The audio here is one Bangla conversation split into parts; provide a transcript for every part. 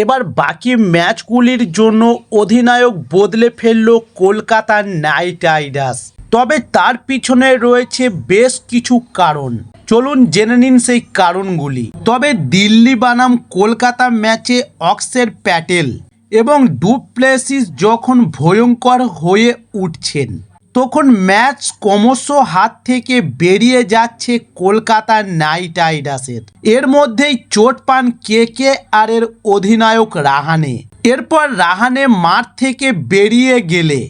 এবার বাকি ম্যাচগুলির জন্য অধিনায়ক বদলে ফেলল কলকাতা নাইট রাইডার্স। তবে তার পিছনে রয়েছে বেশ কিছু কারণ, চলুন জেনে নিন সেই কারণগুলি। তবে দিল্লি বনাম কলকাতা ম্যাচে অক্ষর প্যাটেল এবং ডু প্লেসিস যখন ভয়ঙ্কর হয়ে উঠছেন, তখন ম্যাচ ক্রমশ হাত থেকে বেরিয়ে যাচ্ছে কলকাতা নাইট রাইডার্সের। এর মধ্যেই চোট পান KKR এর অধিনায়ক রাহানে। এরপর রাহানে মাঠ থেকে বেরিয়ে গেলে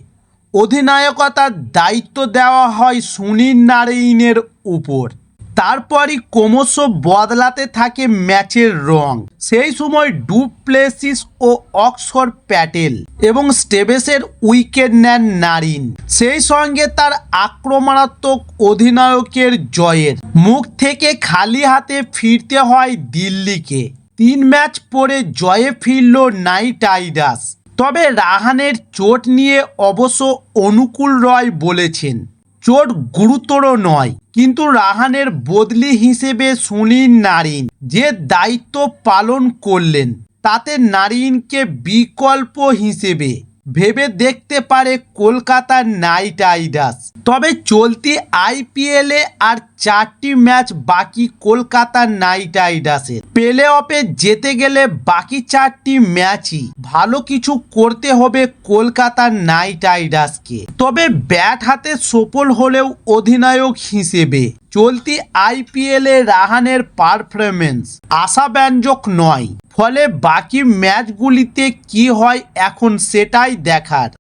অধিনায়কতার দায়িত্ব দেওয়া হয় সুনীল নারাইনের উপর। তারপরই ক্রমশ বদলাতে থাকে ম্যাচের রং। সেই সময় ডু প্লেসিস ও অক্ষর প্যাটেল এবং স্টেভেসের উইকেট নেন নারিন। সেই সঙ্গে তার আক্রমণাত্মক অধিনায়কের জয়ের মুখ থেকে খালি হাতে ফিরতে হয় দিল্লিকে। 3 ম্যাচ পরে জয়ে ফিরল নাইট রাইডার্স। তবে রাহানের চোট নিয়ে অবশ্য অনুকূল রয় বলেছেন, চোট গুরুতর নয়, কিন্তু রাহানের বদলি হিসেবে সুনীল নারিন যে দায়িত্ব পালন করলেন, তাতে নারিনকে বিকল্প হিসেবে ভেবে দেখতে পারে কলকাতা নাইট রাইডার্স। তবে চলতি IPL-এ আর 4টি ম্যাচ বাকি কলকাতা নাইট রাইডার্সের। প্লে অফে যেতে গেলে বাকি 4টি ম্যাচই ভালো কিছু করতে হবে কলকাতা নাইট রাইডার্সকে। তবে ব্যাট হাতে সফল হলেও অধিনায়ক হিসেবে চলতি IPL-এ রাহানের পারফরমেন্স আশাব্যঞ্জক নয়। ফলে বাকি ম্যাচগুলিতে কি হয় এখন সেটাই দেখার।